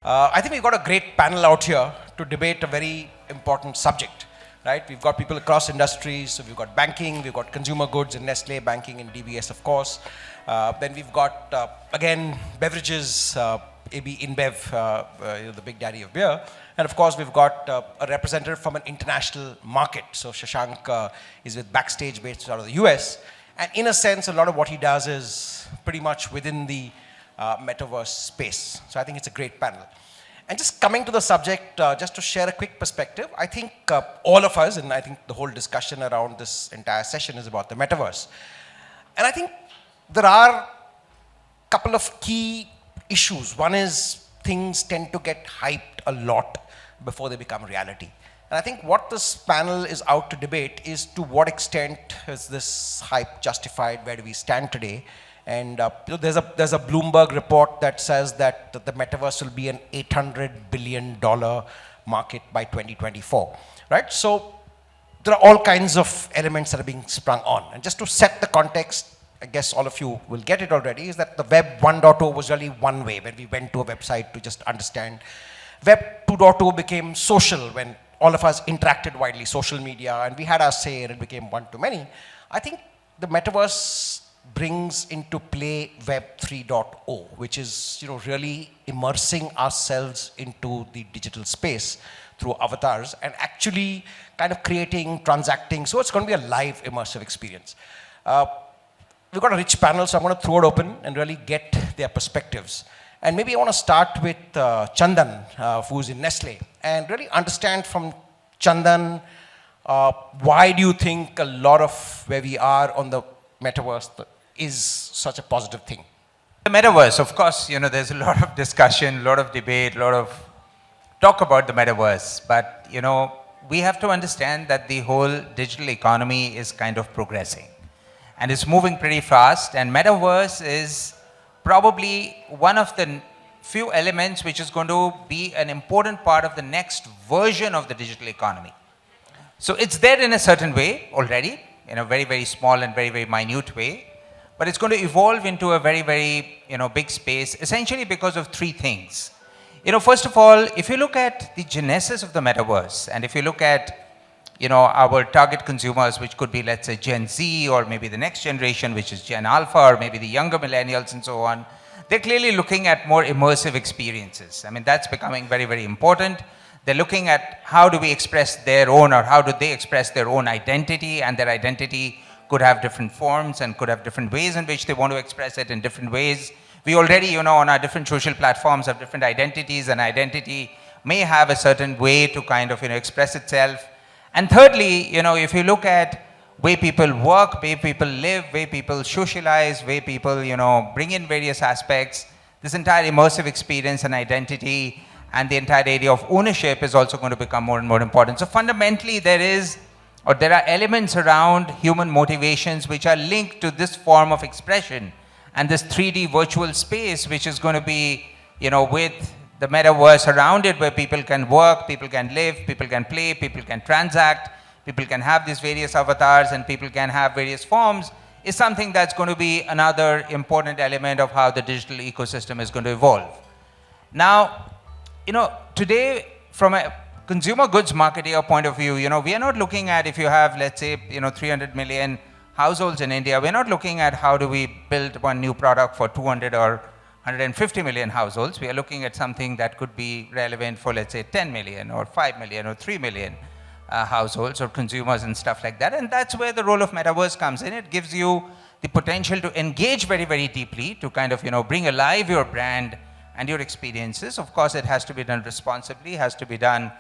I think we've got a great panel out here to debate a very important subject, right? We've got people across industries. So we've got banking, we've got consumer goods in Nestle, banking in DBS, of course. Then we've got, again, beverages, AB InBev, the big daddy of beer. And of course, we've got a representative from an international market. So Shashank is with Bakstage based out of the US. And in a sense, a lot of what he does is pretty much within the Metaverse space. So I think it's a great panel. And just coming to the subject, just to share a quick perspective, I think all of us, and I think the whole discussion around this entire session is about the Metaverse. And I think there are a couple of key issues. One is things tend to get hyped a lot before they become reality. And I think what this panel is out to debate is to what extent is this hype justified, where do we stand today? And there's a Bloomberg report that says that the Metaverse will be an $800 billion market by 2024, right? So there are all kinds of elements that are being sprung on. And just to set the context, I guess all of you will get it already, is that the Web 1.0 was really one way, when we went to a website to just understand. Web 2.0 became social, when all of us interacted widely, social media, and we had our say, and it became one-to-many. I think the Metaverse brings into play Web 3.0, which is really immersing ourselves into the digital space through avatars and actually kind of creating, transacting. So it's going to be a live immersive experience. We've got a rich panel, so I'm going to throw it open and really get their perspectives. And maybe I want to start with Chandan, who's in Nestle, and really understand from Chandan, why do you think a lot of where we are on the Metaverse is such a positive thing? The Metaverse, of course, there's a lot of discussion, a lot of debate, a lot of talk about the Metaverse. But, we have to understand that the whole digital economy is kind of progressing. And it's moving pretty fast. And Metaverse is probably one of the few elements which is going to be an important part of the next version of the digital economy. So it's there in a certain way already, in a very, very small and very, very minute way. But it's going to evolve into a very, very, big space, essentially because of three things. First of all, if you look at the genesis of the Metaverse, and if you look at, our target consumers, which could be, let's say, Gen Z, or maybe the next generation, which is Gen Alpha, or maybe the younger millennials and so on, they're clearly looking at more immersive experiences. I mean, that's becoming very, very important. They're looking at how do we express their own, or how do they express their own identity, and their identity could have different forms and could have different ways in which they want to express it in different ways. We already, on our different social platforms have different identities, and identity may have a certain way to kind of, express itself. And thirdly, if you look at way people work, way people live, way people socialize, way people, bring in various aspects, this entire immersive experience and identity and the entire area of ownership is also going to become more and more important. So fundamentally, there are elements around human motivations which are linked to this form of expression and this 3D virtual space, which is going to be, with the Metaverse around it, where people can work, people can live, people can play, people can transact, people can have these various avatars, and people can have various forms, is something that's going to be another important element of how the digital ecosystem is going to evolve. Now, today, from a consumer goods marketer point of view, we are not looking at, if you have, let's say, 300 million households in India, we're not looking at how do we build one new product for 200 or 150 million households. We are looking at something that could be relevant for, let's say, 10 million or 5 million or 3 million households or consumers and stuff like that. And that's where the role of Metaverse comes in. It gives you the potential to engage very, very deeply, to kind of, bring alive your brand and your experiences. Of course, it has to be done responsibly, has to be done,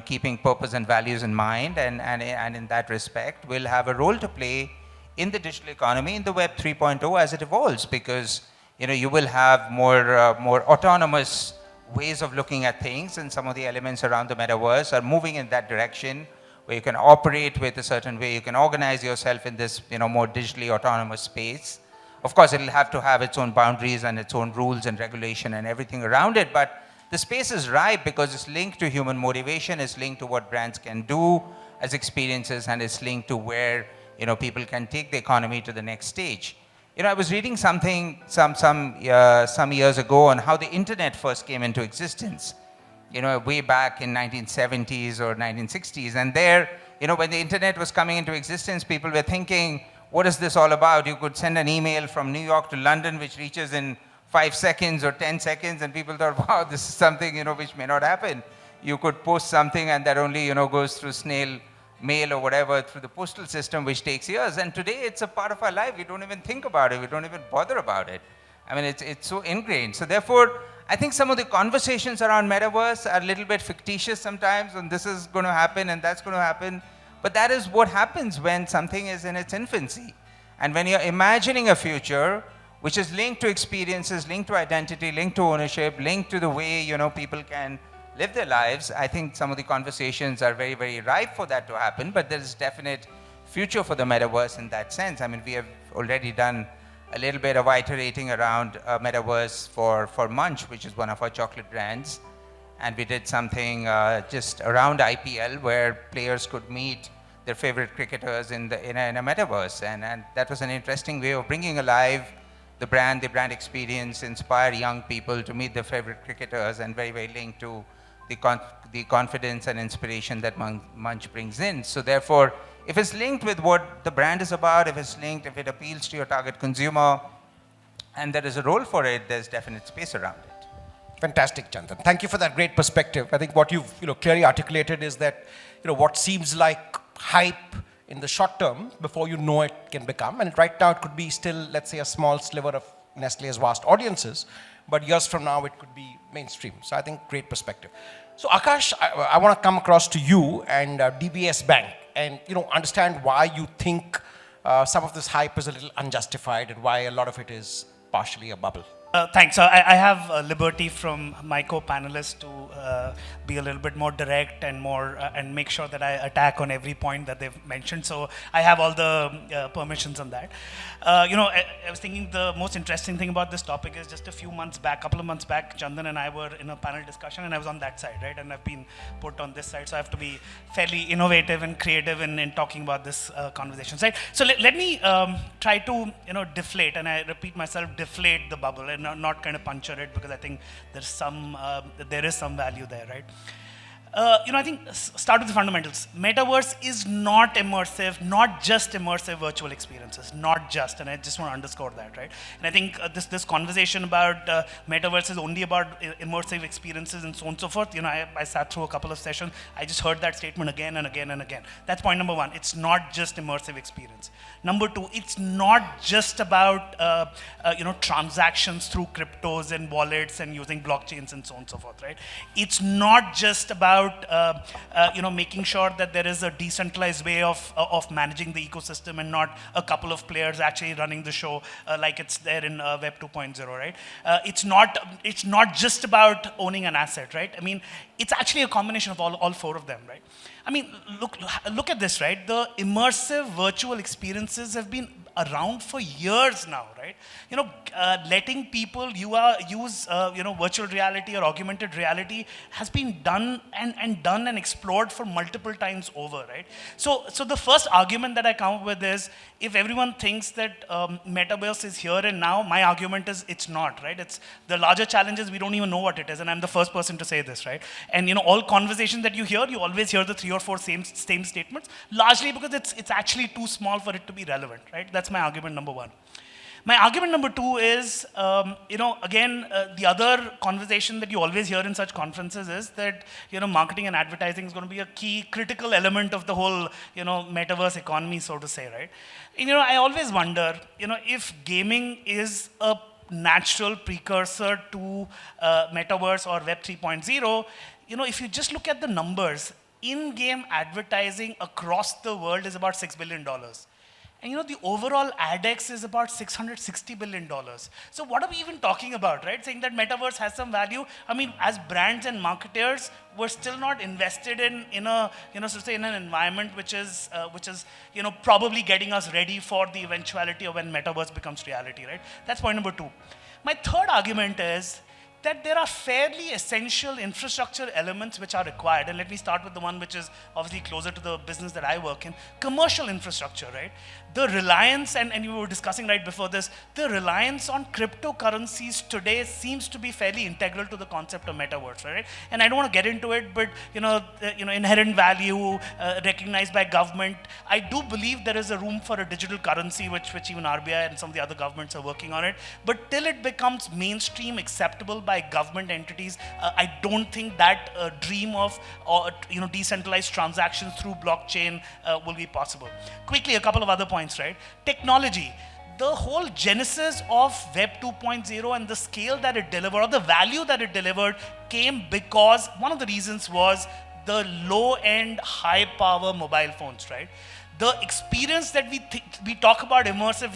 keeping purpose and values in mind. And in that respect, will have a role to play in the digital economy, in the Web 3.0 as it evolves, because you will have more autonomous ways of looking at things, and some of the elements around the Metaverse are moving in that direction, where you can operate with a certain way, you can organize yourself in this more digitally autonomous space. Of course, it'll have to have its own boundaries and its own rules and regulation and everything around it, but the space is ripe because it's linked to human motivation, it's linked to what brands can do as experiences, and it's linked to where people can take the economy to the next stage. I was reading something some years ago on how the internet first came into existence. Way back in 1970s or 1960s, and there, when the internet was coming into existence, people were thinking, what is this all about? You could send an email from New York to London, which reaches in 5 seconds or 10 seconds, and people thought, wow, this is something, which may not happen. You could post something and that only, goes through snail mail or whatever through the postal system, which takes years. And today it's a part of our life. We don't even think about it. We don't even bother about it. I mean, it's so ingrained. So therefore, I think some of the conversations around metaverse are a little bit fictitious sometimes, and this is going to happen and that's going to happen. But that is what happens when something is in its infancy. And when you're imagining a future which is linked to experiences, linked to identity, linked to ownership, linked to the way, people can live their lives, I think some of the conversations are very, very ripe for that to happen. But there is definite future for the metaverse in that sense. I mean, we have already done a little bit of iterating around metaverse for Munch, which is one of our chocolate brands. And we did something just around IPL where players could meet their favorite cricketers in a metaverse. And that was an interesting way of bringing alive the brand experience, inspire young people to meet their favorite cricketers, and very, very linked to the confidence and inspiration that Munch brings in. So therefore, if it's linked with what the brand is about, if it appeals to your target consumer, and there is a role for it, there's definite space around it. Fantastic, Chandan. Thank you for that great perspective. I think what you've clearly articulated is that what seems like hype in the short term, before you know it can become, and right now it could be still, let's say, a small sliver of Nestle's vast audiences, but years from now it could be mainstream. So I think great perspective. So Akash, I want to come across to you and DBS Bank, and understand why you think some of this hype is a little unjustified and why a lot of it is partially a bubble. Thanks. So I have liberty from my co-panelists to be a little bit more direct and more and make sure that I attack on every point that they've mentioned. So I have all the permissions on that. I was thinking the most interesting thing about this topic is just a couple of months back, Chandan and I were in a panel discussion, and I was on that side, right? And I've been put on this side, so I have to be fairly innovative and creative in talking about this conversation, right? So let me try to deflate, and I repeat myself, deflate the bubble and not kind of puncture it, because I think there is some value there, right? I think start with the fundamentals. Metaverse is not immersive, not just immersive virtual experiences, not just, and I just want to underscore that, right? And I think this conversation about Metaverse is only about immersive experiences and so on and so forth. I sat through a couple of sessions. I just heard that statement again and again and again. That's point number one. It's not just immersive experience. Number two, it's not just about transactions through cryptos and wallets and using blockchains and so on and so forth, right? It's not just about making sure that there is a decentralized way of managing the ecosystem and not a couple of players actually running the show like it's there in Web 2.0, right? It's not just about owning an asset, right? I mean, it's actually a combination of all four of them, right? I mean, look at this, right? The immersive virtual experiences have been around for years now, right? Letting people use virtual reality or augmented reality has been done and explored for multiple times over, right? So the first argument that I come up with is, if everyone thinks that metaverse is here and now, my argument is it's not, right? It's the larger challenge is we don't even know what it is, and I'm the first person to say this, right? And all conversations that you hear, you always hear the 3 or 4 same statements, largely because it's actually too small for it to be relevant, right? That's my argument number one. My argument number two is, the other conversation that you always hear in such conferences is that, marketing and advertising is going to be a key critical element of the whole, metaverse economy, so to say, right? I always wonder, if gaming is a natural precursor to metaverse or Web 3.0, if you just look at the numbers, in-game advertising across the world is about $6 billion. And the overall ADEX is about $660 billion. So what are we even talking about, right? Saying that metaverse has some value. I mean, as brands and marketers, we're still not invested in an environment which is probably getting us ready for the eventuality of when metaverse becomes reality, right? That's point number two. My third argument is that there are fairly essential infrastructure elements which are required. And let me start with the one which is obviously closer to the business that I work in, commercial infrastructure, right? the reliance, and you were discussing right before this, the reliance on cryptocurrencies today seems to be fairly integral to the concept of metaverse, right? And I don't want to get into it, but inherent value recognized by government. I do believe there is a room for a digital currency, which even RBI and some of the other governments are working on it. But till it becomes mainstream, acceptable by government entities, I don't think that dream of decentralized transactions through blockchain will be possible. Quickly, a couple of other points, right? Technology. The whole genesis of Web 2.0 and the scale that it delivered, or the value that it delivered, came because one of the reasons was the low-end, high-power mobile phones, right? The experience that we talk about, immersive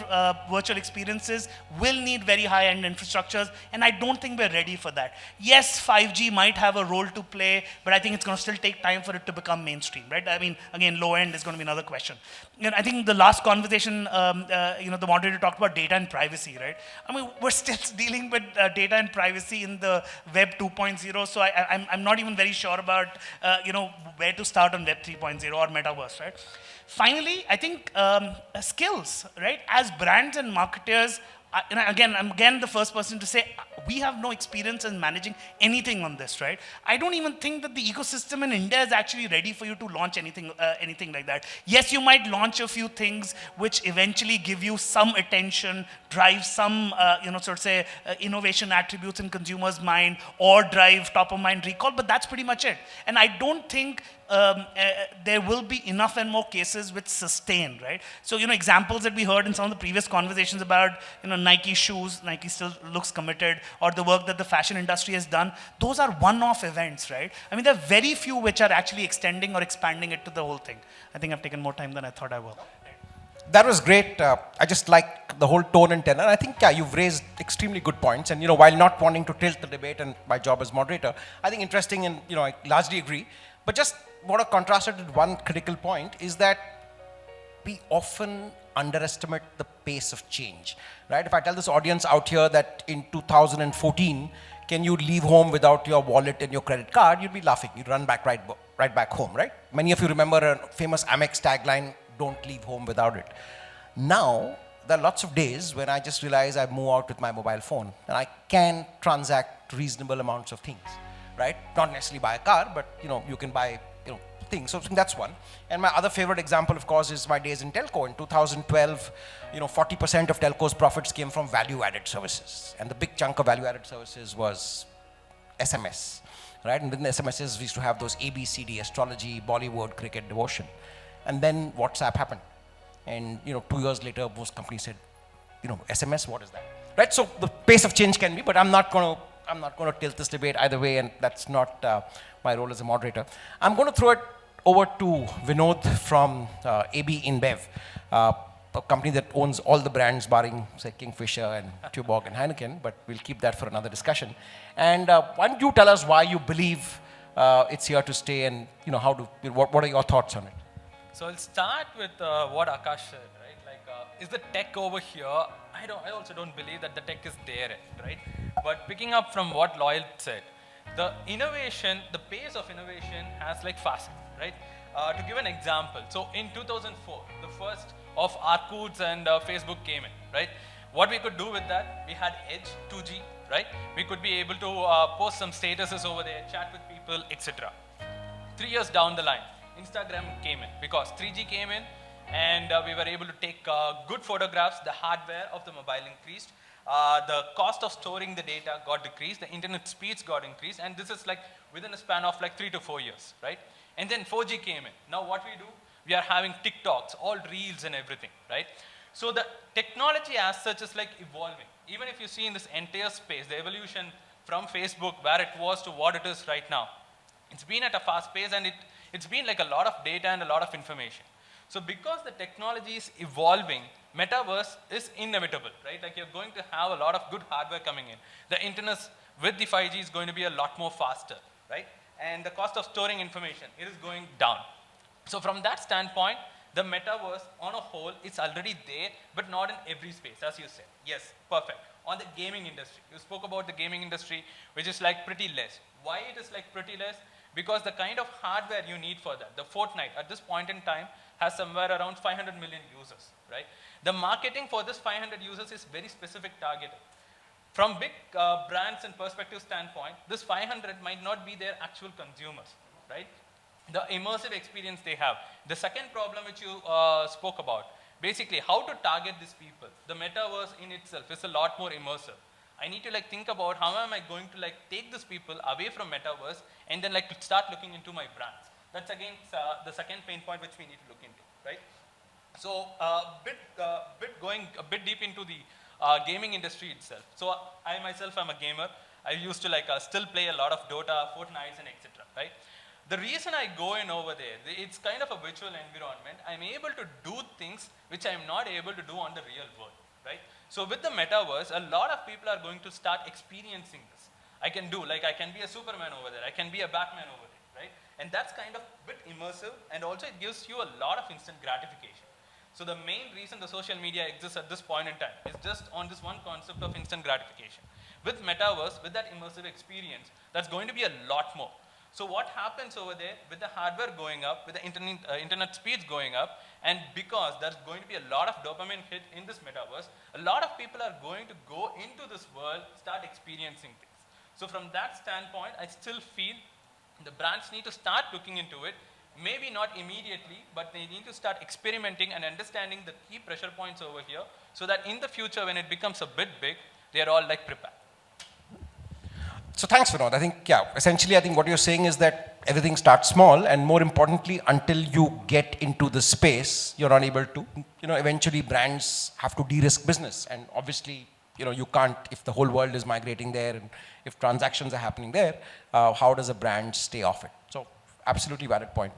virtual experiences, will need very high-end infrastructures, and I don't think we're ready for that. Yes, 5G might have a role to play, but I think it's going to still take time for it to become mainstream, right? I mean, again, low-end is going to be another question. And I think the last conversation, the moderator talked about data and privacy, right? I mean, we're still dealing with data and privacy in the Web 2.0, so I'm not even very sure about, where to start on Web 3.0 or Metaverse, right? Finally, I think skills, right? As brands and marketers, I'm again the first person to say, we have no experience in managing anything on this, right? I don't even think that the ecosystem in India is actually ready for you to launch anything like that. Yes, you might launch a few things which eventually give you some attention, drive some, innovation attributes in consumers' mind, or drive top of mind recall, but that's pretty much it. And I don't think there will be enough and more cases which sustain, right? So, examples that we heard in some of the previous conversations about, Nike shoes, Nike still looks committed, or the work that the fashion industry has done, those are one-off events, right? I mean, there are very few which are actually extending or expanding it to the whole thing. I think I've taken more time than I thought I will. That was great. I just like the whole tone and tenor. I think, you've raised extremely good points. And, while not wanting to tilt the debate and my job as moderator, I think interesting and, I largely agree. But just want to contrast it with one critical point is that we often underestimate the pace of change, right? If I tell this audience out here that in 2014, can you leave home without your wallet and your credit card, you'd be laughing. You'd run back right back home, right? Many of you remember a famous Amex tagline, "Don't leave home without it." Now, there are lots of days when I just realize I move out with my mobile phone and I can transact reasonable amounts of things, right? Not necessarily buy a car, but you can buy things. So I think that's one. And my other favorite example, of course, is my days in telco. In 2012, 40% of telco's profits came from value-added services, and the big chunk of value-added services was SMS, right? And within SMSs, we used to have those ABCD, astrology, Bollywood, cricket, devotion, and then WhatsApp happened, and 2 years later, most companies said, SMS, what is that, right? So the pace of change can be, but I'm not going to tilt this debate either way, and that's not my role as a moderator. I'm going to throw it over to Vinod from AB InBev, a company that owns all the brands barring, say, Kingfisher and Tuborg and Heineken, but we'll keep that for another discussion. And why don't you tell us why you believe it's here to stay, and what are your thoughts on it? So I'll start with what Akash said, right? Like, is the tech over here? I also don't believe that the tech is there, right? But picking up from what Lloyd said, the innovation, the pace of innovation has fastened, right? To give an example, so in 2004, the first of Orkuts and Facebook came in, right? What we could do with that, we had Edge, 2G, right? We could be able to post some statuses over there, chat with people, etc. 3 years down the line, Instagram came in because 3G came in, and we were able to take good photographs. The hardware of the mobile increased. The cost of storing the data got decreased, the internet speeds got increased, and this is within a span of 3 to 4 years, right? And then 4G came in. Now what we do, we are having TikToks, all reels and everything, right? So the technology as such is evolving. Even if you see in this entire space, the evolution from Facebook, where it was to what it is right now, it's been at a fast pace, and it's been a lot of data and a lot of information. So because the technology is evolving, Metaverse is inevitable, right? You're going to have a lot of good hardware coming in. The internet with the 5G is going to be a lot more faster, right? And the cost of storing information, it is going down. So from that standpoint, the Metaverse on a whole is already there, but not in every space, as you said. Yes, perfect. On the gaming industry, you spoke about the gaming industry, which is pretty less. Why it is pretty less? Because the kind of hardware you need for that, the Fortnite, at this point in time, has somewhere around 500 million users, right? The marketing for this 500 users is very specific targeting. From big brands and perspective standpoint, this 500 might not be their actual consumers, right? The immersive experience they have. The second problem which you spoke about, basically how to target these people. The metaverse in itself is a lot more immersive. I need to like think about how am I going to like take these people away from metaverse and then like start looking into my brands. That's again the second pain point which we need to look into, right? So going a bit deep into the gaming industry itself. So I myself am a gamer. I used to like still play a lot of Dota, Fortnite, and etc. Right? The reason I go in over there, it's kind of a virtual environment. I'm able to do things which I'm not able to do on the real world, right? So with the metaverse, a lot of people are going to start experiencing this. I can do, like I can be a Superman over there, I can be a Batman over there, right? And that's kind of a bit immersive, and also it gives you a lot of instant gratification. So the main reason the social media exists at this point in time is just on this one concept of instant gratification. With metaverse, with that immersive experience, that's going to be a lot more. So what happens over there with the hardware going up, with the internet speeds going up, and because there's going to be a lot of dopamine hit in this metaverse, a lot of people are going to go into this world, start experiencing things. So from that standpoint, I still feel the brands need to start looking into it, maybe not immediately, but they need to start experimenting and understanding the key pressure points over here, so that in the future, when it becomes a bit big, they're all like prepared. So thanks, Vinod. I think, yeah, essentially, I think what you're saying is that everything starts small, and more importantly, until you get into the space, you're not able to, eventually brands have to de-risk business. And obviously, you can't, if the whole world is migrating there and if transactions are happening there, how does a brand stay off it? So absolutely valid point.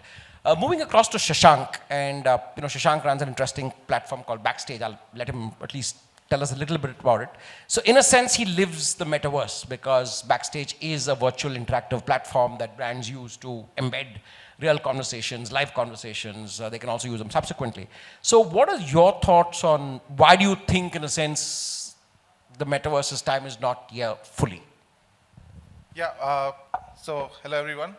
Moving across to Shashank, and Shashank runs an interesting platform called Bakstage. I'll let him at least tell us a little bit about it. So in a sense, he lives the metaverse, because Bakstage is a virtual interactive platform that brands use to embed real conversations, live conversations. They can also use them subsequently. So what are your thoughts on why do you think, in a sense, the metaverse's time is not here fully? Yeah, so hello everyone.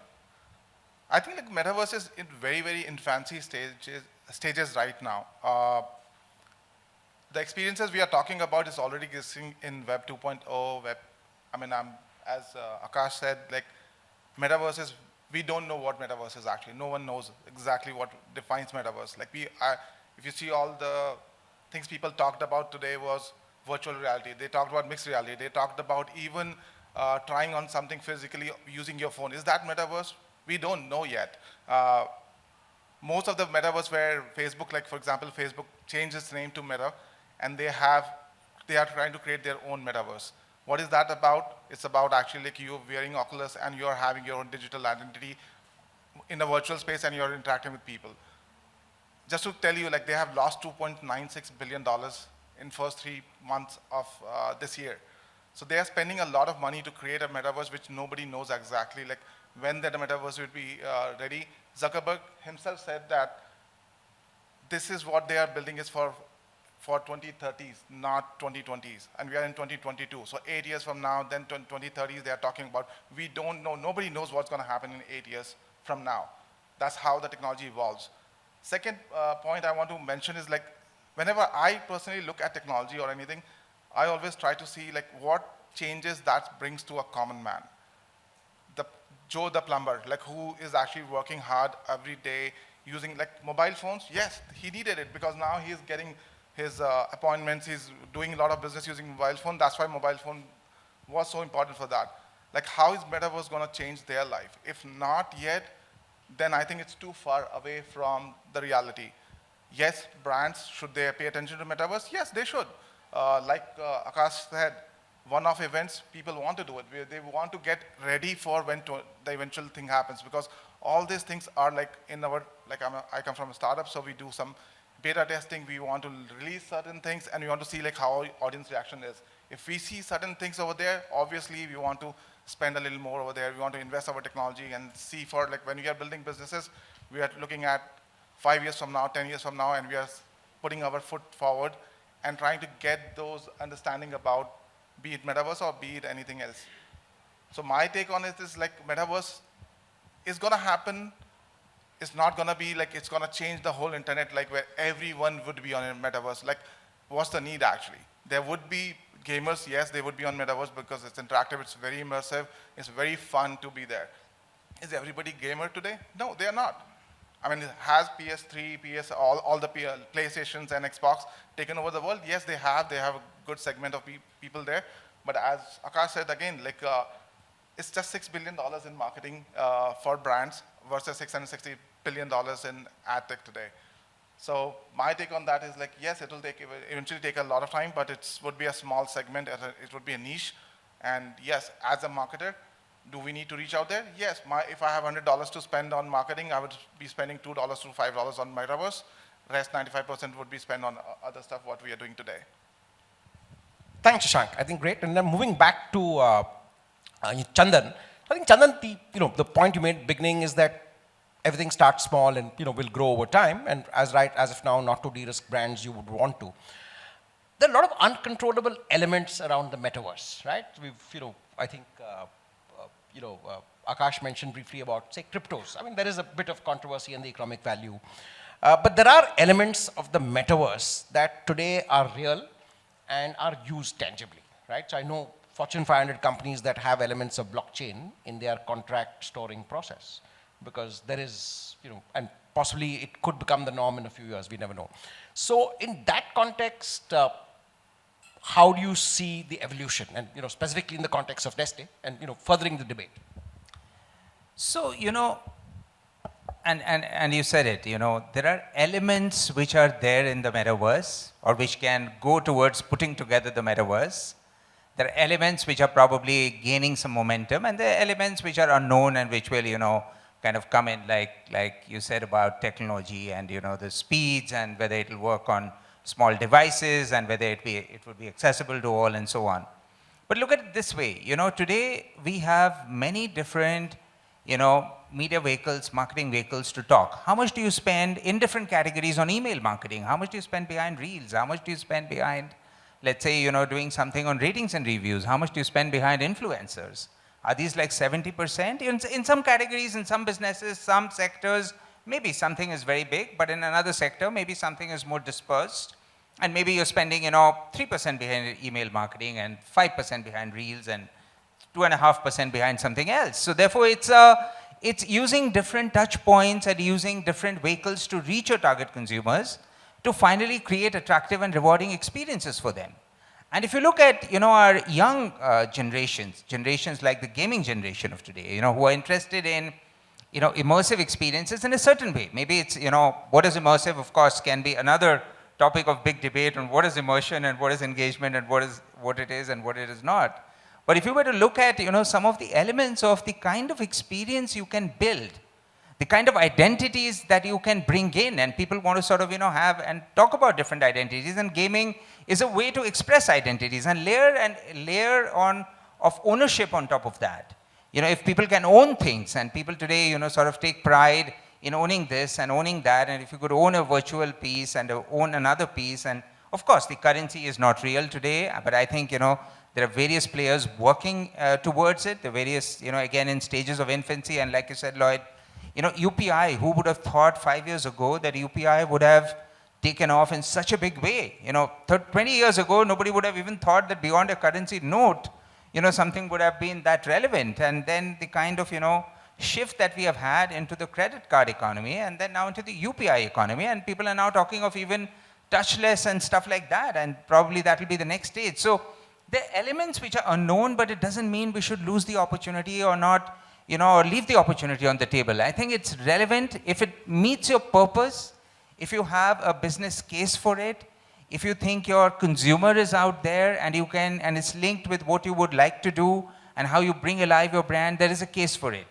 I think like metaverse is in very infancy stages right now. The experiences we are talking about is already existing in Web 2.0, as Akash said, like metaverse is, we don't know what metaverse is actually. No one knows exactly what defines metaverse. Like if you see all the things people talked about today was virtual reality. They talked about mixed reality. They talked about even trying on something physically using your phone. Is that metaverse? We don't know yet. Most of the metaverse where Facebook, like for example, Facebook changed its name to Meta, and they are trying to create their own metaverse. What is that about? It's about actually like you wearing Oculus and you're having your own digital identity in a virtual space and you're interacting with people. Just to tell you, like they have lost $2.96 billion in first 3 months of this year. So they are spending a lot of money to create a metaverse which nobody knows exactly like when the metaverse will be ready. Zuckerberg himself said that this is what they are building is for 2030s, not 2020s. And we are in 2022. So 8 years from now, then 2030s, they are talking about, we don't know, nobody knows what's going to happen in 8 years from now. That's how the technology evolves. Second point I want to mention is like, whenever I personally look at technology or anything, I always try to see like what changes that brings to a common man. Joe the plumber, like who is actually working hard every day using like mobile phones. Yes, he needed it because now he's getting his appointments, he's doing a lot of business using mobile phone. That's why mobile phone was so important for that. Like how is metaverse going to change their life? If not yet, then I think it's too far away from the reality. Yes, brands, should they pay attention to metaverse? Yes, they should. Like Akash said, one-off events, people want to do it. They want to get ready for when the eventual thing happens, because all these things are like in our, like I come from a startup, so we do some beta testing. We want to release certain things and we want to see like how audience reaction is. If we see certain things over there, obviously we want to spend a little more over there. We want to invest our technology and see for like when we are building businesses, we are looking at 5 years from now, 10 years from now, and we are putting our foot forward and trying to get those understanding about be it metaverse or be it anything else. So my take on it is like metaverse is going to happen it's not gonna be like it's gonna change the whole internet, like where everyone would be on a metaverse. Like, what's the need actually? There would be gamers, yes, they would be on metaverse because it's interactive, it's very immersive, it's very fun to be there. Is everybody gamer today? No, they are not. I mean, has PS3, all the PlayStations and Xbox taken over the world? Yes, they have. They have a good segment of people there. But as Akash said again, like it's just $6 billion in marketing for brands versus $660 billion in ad tech today. So my take on that is like, yes, it will eventually take a lot of time, but it would be a small segment, it would be a niche. And yes, as a marketer, do we need to reach out there? Yes, if I have $100 to spend on marketing, I would be spending $2 to $5 on Metaverse. Rest 95% would be spent on other stuff, what we are doing today. Thanks, Shashank. I think great. And then moving back to Chandan. I think Chandan, the point you made beginning is that everything starts small and will grow over time. And as of now, not to de-risk brands you would want to. There are a lot of uncontrollable elements around the metaverse, right? I think Akash mentioned briefly about, say, cryptos. I mean, there is a bit of controversy in the economic value. But there are elements of the metaverse that today are real and are used tangibly, right? So I know Fortune 500 companies that have elements of blockchain in their contract storing process because there is, and possibly it could become the norm in a few years, we never know. So in that context, how do you see the evolution and, specifically in the context of Nestle and, furthering the debate? So, and you said it, there are elements which are there in the metaverse or which can go towards putting together the metaverse. There are elements which are probably gaining some momentum and there are elements which are unknown and which will, kind of come in like you said about technology and, the speeds and whether it will work on small devices and whether it would be accessible to all and so on. But look at it this way, today we have many different, media vehicles, marketing vehicles to talk. How much do you spend in different categories on email marketing? How much do you spend behind reels? How much do you spend behind, let's say, doing something on ratings and reviews? How much do you spend behind influencers? Are these like 70%? In some categories, in some businesses, some sectors, maybe something is very big, but in another sector, maybe something is more dispersed. And maybe you're spending, 3% behind email marketing and 5% behind reels and 2.5% behind something else. So therefore, it's using different touch points and using different vehicles to reach your target consumers to finally create attractive and rewarding experiences for them. And if you look at, our young generations like the gaming generation of today, who are interested in, immersive experiences in a certain way. Maybe it's, what is immersive, of course, can be another topic of big debate on what is immersion and what is engagement and what it is and what it is not. But if you were to look at, some of the elements of the kind of experience you can build, the kind of identities that you can bring in, and people want to sort of, have and talk about different identities, and gaming is a way to express identities and layer on of ownership on top of that. If people can own things, and people today, sort of take pride in owning this and owning that, and if you could own a virtual piece and own another piece, and of course the currency is not real today, but I think, there are various players working towards it, the various, again in stages of infancy, and like you said, Lloyd, UPI, who would have thought 5 years ago that UPI would have taken off in such a big way? 20 years ago, nobody would have even thought that beyond a currency note, something would have been that relevant. And then the kind of, shift that we have had into the credit card economy and then now into the UPI economy, and people are now talking of even touchless and stuff like that, and probably that will be the next stage. So there are elements which are unknown, but it doesn't mean we should lose the opportunity or not, or leave the opportunity on the table. I think it's relevant if it meets your purpose, if you have a business case for it, if you think your consumer is out there and you can, and it's linked with what you would like to do and how you bring alive your brand, there is a case for it.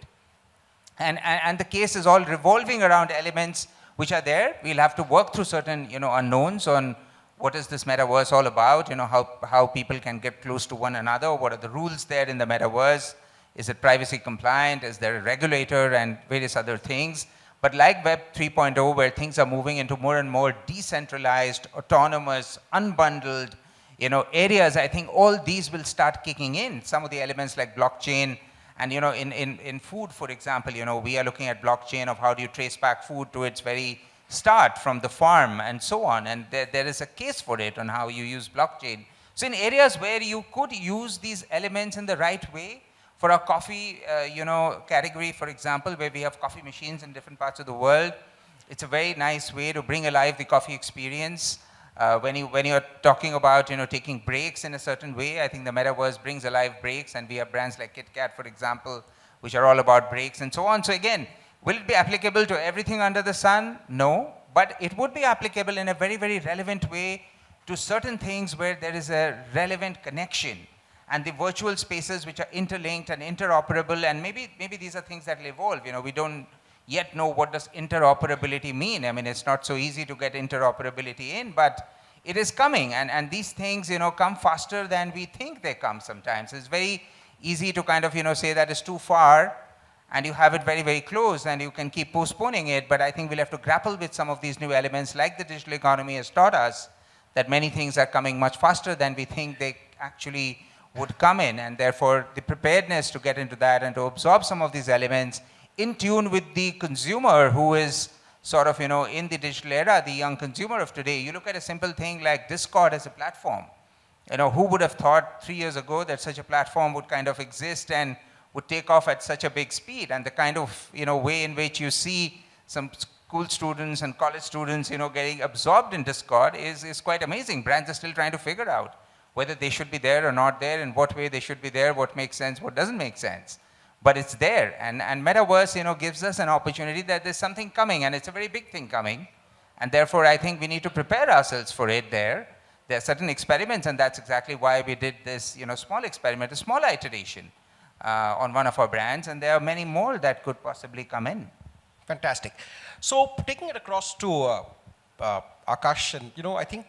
And the case is all revolving around elements which are there. We'll have to work through certain, unknowns on what is this metaverse all about, how people can get close to one another, what are the rules there in the metaverse, is it privacy compliant, is there a regulator, and various other things. But like Web 3.0, where things are moving into more and more decentralized, autonomous, unbundled, areas, I think all these will start kicking in. Some of the elements like blockchain And in food, for example, we are looking at blockchain of how do you trace back food to its very start from the farm and so on. And there is a case for it on how you use blockchain. So in areas where you could use these elements in the right way, for our coffee, category, for example, where we have coffee machines in different parts of the world, it's a very nice way to bring alive the coffee experience. When you're talking about taking breaks in a certain way, I think the metaverse brings alive breaks, and we have brands like KitKat, for example, which are all about breaks and so on. So again, will it be applicable to everything under the sun? No, but it would be applicable in a very, very relevant way to certain things where there is a relevant connection, and the virtual spaces which are interlinked and interoperable, and maybe these are things that will evolve. We don't yet know what does interoperability mean. I mean, it's not so easy to get interoperability in, but it is coming, and these things, come faster than we think they come sometimes. It's very easy to kind of, say that is too far, and you have it very, very close, and you can keep postponing it, but I think we'll have to grapple with some of these new elements, like the digital economy has taught us, that many things are coming much faster than we think they actually would come in, and therefore the preparedness to get into that and to absorb some of these elements in tune with the consumer who is sort of, in the digital era, the young consumer of today. You look at a simple thing like Discord as a platform. Who would have thought 3 years ago that such a platform would kind of exist and would take off at such a big speed, and the kind of, way in which you see some school students and college students, getting absorbed in Discord is quite amazing. Brands are still trying to figure out whether they should be there or not there, in what way they should be there, what makes sense, what doesn't make sense. But it's there, and Metaverse, gives us an opportunity that there's something coming, and it's a very big thing coming, and therefore I think we need to prepare ourselves for it there. There are certain experiments, and that's exactly why we did this, small experiment, a small iteration on one of our brands, and there are many more that could possibly come in. Fantastic. So taking it across to Akash, and I think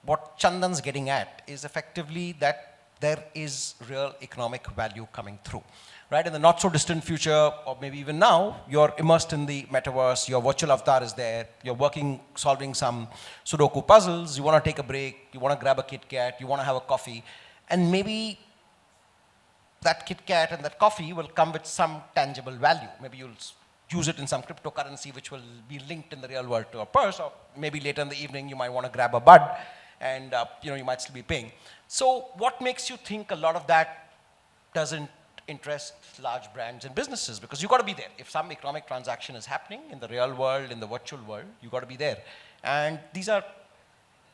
what Chandan's getting at is effectively that there is real economic value coming through. Right, in the not so distant future, or maybe even now, you're immersed in the metaverse, your virtual avatar is there, you're working, solving some Sudoku puzzles, you want to take a break, you want to grab a KitKat, you want to have a coffee, and maybe that KitKat and that coffee will come with some tangible value. Maybe you'll use it in some cryptocurrency which will be linked in the real world to a purse, or maybe later in the evening you might want to grab a bud, and you might still be paying. So what makes you think a lot of that doesn't interest large brands and businesses? Because you got to be there. If some economic transaction is happening in the real world, in the virtual world, you got to be there. And these are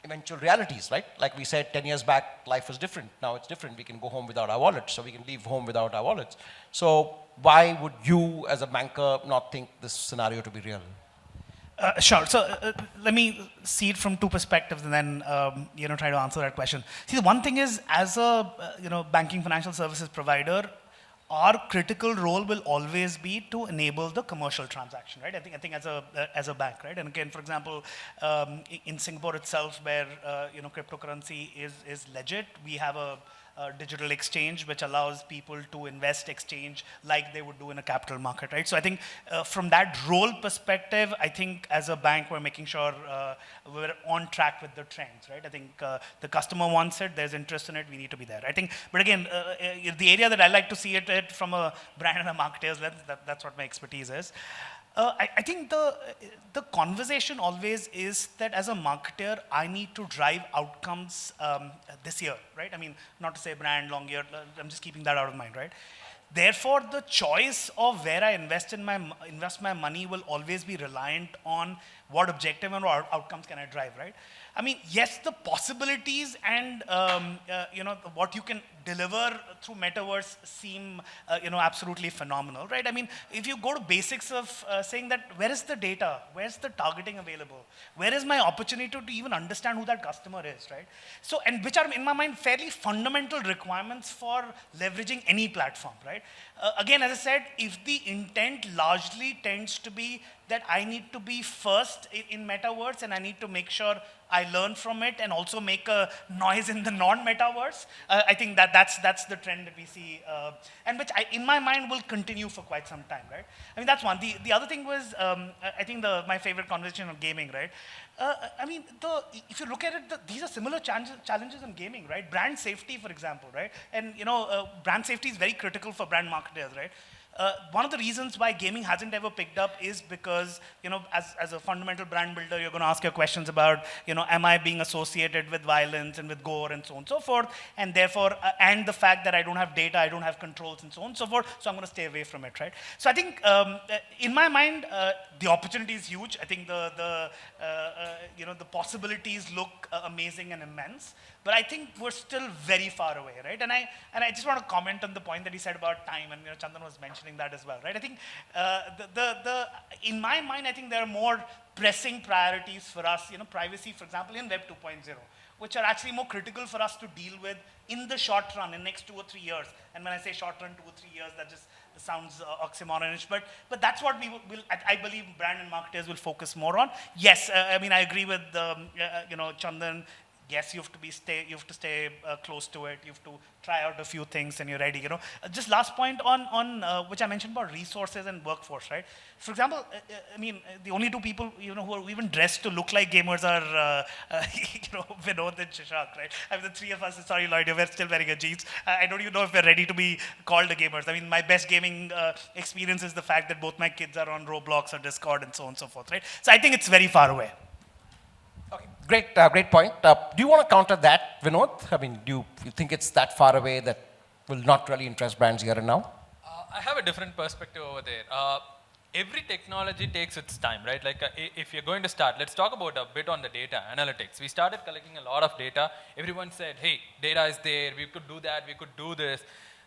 eventual realities, right? Like we said, 10 years back, life was different. Now it's different. We can go home without our wallets, so we can leave home without our wallets. So why would you, as a banker, not think this scenario to be real? Sure. So let me see it from two perspectives, and then try to answer that question. See, the one thing is, as a banking financial services provider, our critical role will always be to enable the commercial transaction, right? I think as a bank, right? And again, for example, in Singapore itself, where cryptocurrency is legit, we have a digital exchange which allows people to invest, exchange like they would do in a capital market, right? So I think from that role perspective, I think as a bank we're making sure we're on track with the trends, right? I think the customer wants it, there's interest in it, we need to be there. I think, but again, the area that I like to see it from a brand and a marketer's lens, that's what my expertise is. I think the conversation always is that as a marketer, I need to drive outcomes this year, right? I mean, not to say brand, long year, I'm just keeping that out of mind, right? Therefore, the choice of where I invest my money will always be reliant on what objective and what outcomes can I drive, right? I mean, yes, the possibilities and what you can deliver through metaverse seem absolutely phenomenal, right? I mean, if you go to basics of saying that, where is the data, where's the targeting available, where is my opportunity to even understand who that customer is, right? So, and which are in my mind fairly fundamental requirements for leveraging any platform, right? Again, as I said, if the intent largely tends to be that I need to be first in metaverse and I need to make sure I learn from it, and also make a noise in the non-metaverse. I think that's the trend that we see, and which in my mind will continue for quite some time, right? I mean, that's one. The other thing was, I think my favorite conversation on gaming, right? I mean, if you look at it, these are similar challenges in gaming, right? Brand safety, for example, right? And brand safety is very critical for brand marketers, right? One of the reasons why gaming hasn't ever picked up is because, as a fundamental brand builder, you're going to ask your questions about, am I being associated with violence and with gore and so on and so forth, and therefore, and the fact that I don't have data, I don't have controls and so on and so forth, so I'm going to stay away from it, right? So I think, in my mind, the opportunity is huge. I think the possibilities look amazing and immense, but I think we're still very far away, right? And I just want to comment on the point that he said about time, and Chandan was mentioning that as well, right? I think in my mind, I think there are more pressing priorities for us, privacy, for example, in Web 2.0, which are actually more critical for us to deal with in the short run, in next 2 or 3 years. And when I say short run, 2 or 3 years, that just sounds oxymoronish, but that's what we will, I believe brand and marketers will focus more on. Yes, I mean, I agree with, Chandan. Yes, you have to stay close to it. You have to try out a few things, and you're ready. Just last point on which I mentioned about resources and workforce, right? For example, I mean, the only two people who are even dressed to look like gamers are Vinod and Shashank, right? I mean, the three of us. Sorry, Lloyd, we're still wearing our jeans. I don't even know if we're ready to be called the gamers. I mean, my best gaming experience is the fact that both my kids are on Roblox or Discord and so on and so forth, right? So I think it's very far away. Okay, great point. Do you want to counter that, Vinod? I mean, do you think it's that far away that will not really interest brands here and now? I have a different perspective over there. Every technology takes its time, right? Like if you're going to start, let's talk about a bit on the data analytics. We started collecting a lot of data. Everyone said, hey, data is there. We could do that. We could do this.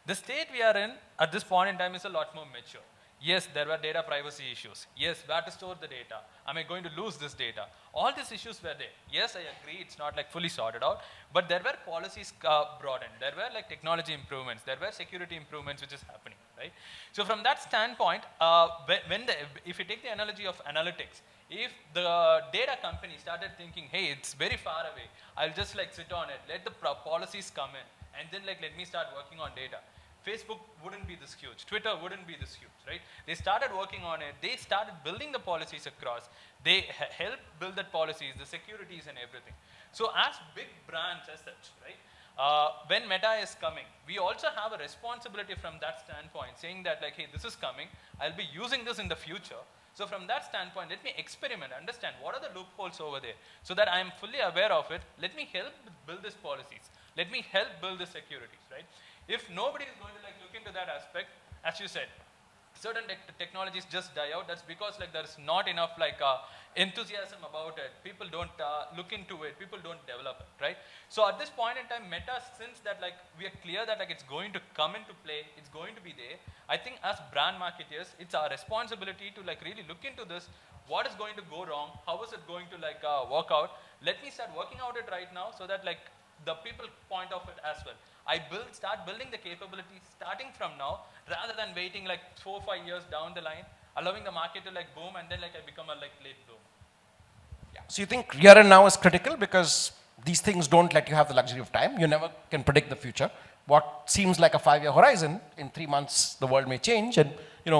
The state we are in at this point in time is a lot more mature. Yes, there were data privacy issues. Yes, where to store the data? Am I going to lose this data? All these issues were there. Yes, I agree, it's not like fully sorted out, but there were policies brought in. There were like technology improvements. There were security improvements which is happening, right? So from that standpoint, if you take the analogy of analytics, if the data company started thinking, hey, it's very far away, I'll just like sit on it, let the policies come in, and then like let me start working on data. Facebook wouldn't be this huge. Twitter wouldn't be this huge, right? They started working on it. They started building the policies across. They helped build the policies, the securities and everything. So as big brands as such, right? When Meta is coming, we also have a responsibility from that standpoint, saying that like, hey, this is coming. I'll be using this in the future. So from that standpoint, let me experiment, understand what are the loopholes over there, so that I am fully aware of it. Let me help build these policies. Let me help build the securities, right? If nobody is going to like look into that aspect, as you said, certain technologies just die out. That's because like there's not enough like enthusiasm about it. People don't look into it. People don't develop it, right? So at this point in time, Meta, since that like we are clear that like it's going to come into play, it's going to be there. I think as brand marketers, it's our responsibility to like really look into this. What is going to go wrong? How is it going to like work out? Let me start working out it right now, so that like the people point of it as well. I start building the capability starting from now, rather than waiting like 4 or 5 years down the line, allowing the market to like boom, and then like I become a like late bloomer. Yeah. So you think here and now is critical because these things don't let you have the luxury of time. You never can predict the future. What seems like a 5-year horizon, in 3 months the world may change, and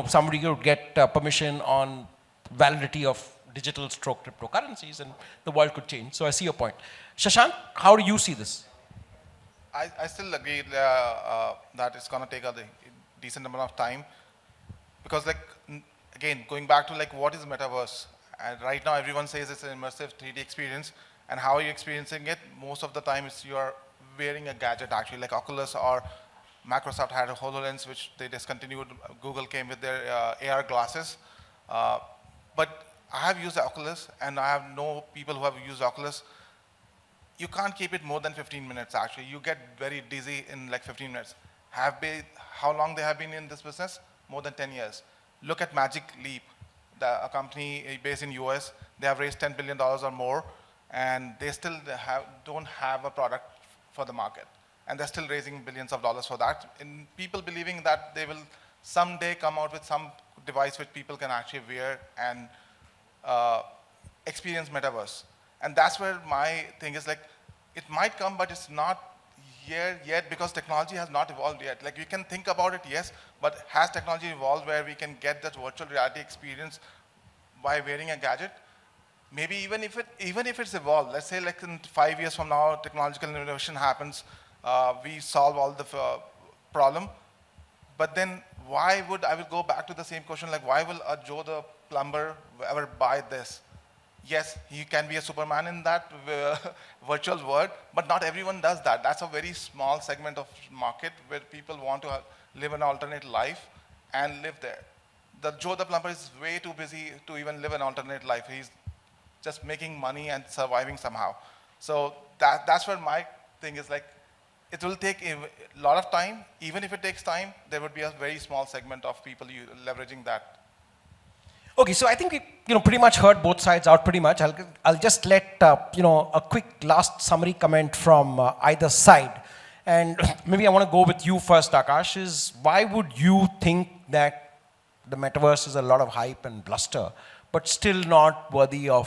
somebody could get permission on validity of digital stroke cryptocurrencies, and the world could change. So I see your point. Shashank, how do you see this? I still agree that it's going to take a decent amount of time, because like, again, going back to like what is Metaverse, and right now everyone says it's an immersive 3D experience, and how are you experiencing it? Most of the time it's you're wearing a gadget actually, like Oculus or Microsoft had a HoloLens, which they discontinued. Google came with their AR glasses. But I have used Oculus, and I have known people who have used Oculus. You can't keep it more than 15 minutes actually. You get very dizzy in like 15 minutes. How long they have been in this business? More than 10 years. Look at Magic Leap, a company based in US. They have raised $10 billion or more, and they still don't have a product for the market. And they're still raising billions of dollars for that. And people believing that they will someday come out with some device which people can actually wear and experience Metaverse. And that's where my thing is like, it might come, but it's not here yet because technology has not evolved yet. Like, we can think about it, yes, but has technology evolved where we can get that virtual reality experience by wearing a gadget? Maybe even if it's evolved, let's say like in 5 years from now, technological innovation happens, we solve all the problem, but then why would I will go back to the same question, like why will a Joe the plumber ever buy this? Yes, he can be a Superman in that virtual world, but not everyone does that. That's a very small segment of market where people want to live an alternate life and live there. The Joe the plumber is way too busy to even live an alternate life. He's just making money and surviving somehow. So that's where my thing is like, it will take a lot of time. Even if it takes time, there would be a very small segment of people leveraging that. Okay, so I think we pretty much heard both sides out pretty much. I'll just let a quick last summary comment from either side. And maybe I want to go with you first, Akash, is why would you think that the metaverse is a lot of hype and bluster, but still not worthy of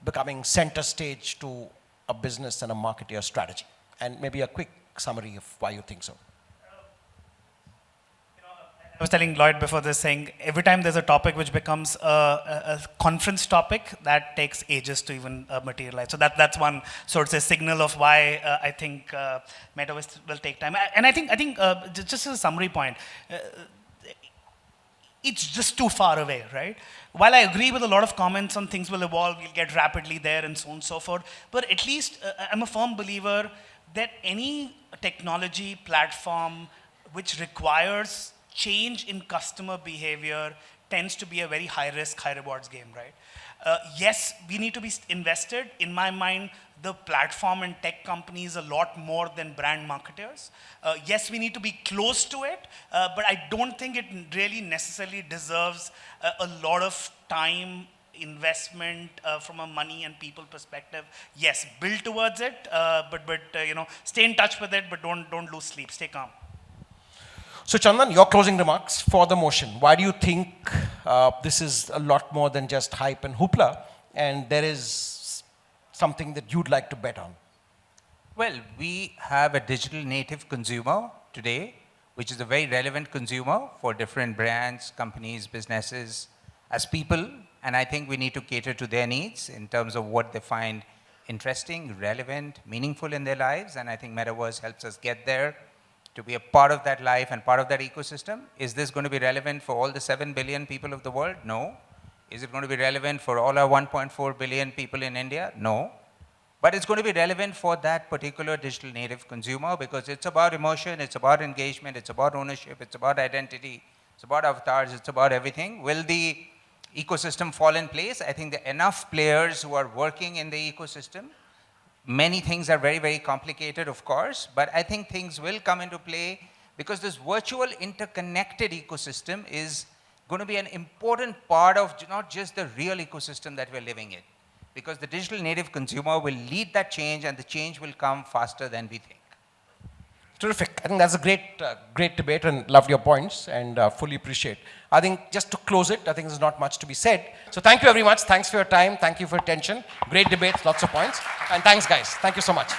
becoming center stage to a business and a marketeer strategy? And maybe a quick summary of why you think so. I was telling Lloyd before this saying, every time there's a topic which becomes a conference topic, that takes ages to even materialize. So that's one sort of signal of why I think Metaverse will take time. And I think just as a summary point, it's just too far away, right? While I agree with a lot of comments on things will evolve, we'll get rapidly there and so on and so forth, but at least I'm a firm believer that any technology platform which requires change in customer behavior tends to be a very high risk, high rewards game, right? Yes, we need to be invested. In my mind, the platform and tech companies a lot more than brand marketers. Yes, we need to be close to it, but I don't think it really necessarily deserves a lot of time investment from a money and people perspective. Yes, build towards it, but stay in touch with it, but don't lose sleep. Stay calm. So Chandan, your closing remarks for the motion. Why do you think this is a lot more than just hype and hoopla, and there is something that you'd like to bet on? Well, we have a digital native consumer today, which is a very relevant consumer for different brands, companies, businesses, as people, and I think we need to cater to their needs in terms of what they find interesting, relevant, meaningful in their lives, and I think Metaverse helps us get there, to be a part of that life and part of that ecosystem. Is this going to be relevant for all the 7 billion people of the world? No. Is it going to be relevant for all our 1.4 billion people in India? No. But it's going to be relevant for that particular digital native consumer because it's about emotion, it's about engagement, it's about ownership, it's about identity, it's about avatars, it's about everything. Will the ecosystem fall in place? I think there are enough players who are working in the ecosystem. Many things are very, very complicated, of course, but I think things will come into play because this virtual interconnected ecosystem is going to be an important part of not just the real ecosystem that we're living in, because the digital native consumer will lead that change and the change will come faster than we think. Terrific. I think that's a great debate and loved your points and fully appreciate. I think just to close it, I think there's not much to be said. So thank you very much. Thanks for your time. Thank you for your attention. Great debate, lots of points. And thanks guys. Thank you so much.